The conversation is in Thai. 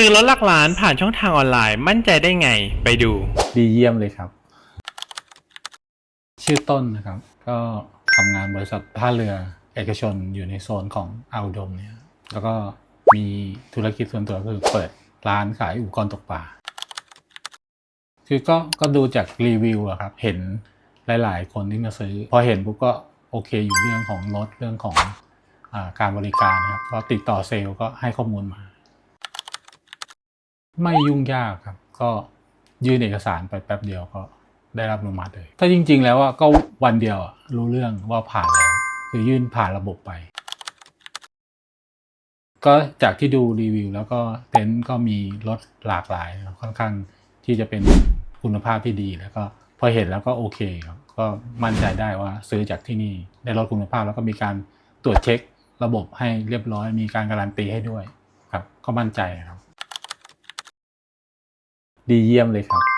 ซื้อรถหลักล้านผ่านช่องทางออนไลน์มั่นใจได้ไงไปดูดีเยี่ยมเลยครับชื่อต้นนะครับก็ทำงานบริษัทท่าเรือเอกชนอยู่ในโซนของอ่าวอุดมเนี่ยแล้วก็มีธุรกิจส่วนตัวคือเปิดร้านขายอุปกรณ์ตกปลาคือก็ดูจากรีวิวอะครับเห็นหลายๆคนที่มาซื้อพอเห็นปุ๊บก็โอเคอยู่เรื่องของรถเรื่องของการบริการนะครับก็ติดต่อเซลล์ก็ให้ข้อมูลมาไม่ยุ่งยากครับก็ยื่นเอกสารไปแป๊บเดียวก็ได้รับอนุมัติเลยถ้าจริงๆแล้วก็วันเดียวรู้เรื่องว่าผ่านแล้วคือยื่นผ่านระบบไปก็จากที่ดูรีวิวแล้วก็เต็นท์ก็มีรถหลากหลายค่อนข้างที่จะเป็นคุณภาพที่ดีแล้วก็พอเห็นแล้วก็โอเคครับก็มั่นใจได้ว่าซื้อจากที่นี่ได้รถคุณภาพแล้วก็มีการตรวจเช็คระบบให้เรียบร้อยมีการการันตีให้ด้วยครับก็มั่นใจครับดีเยี่ยมเลยครับ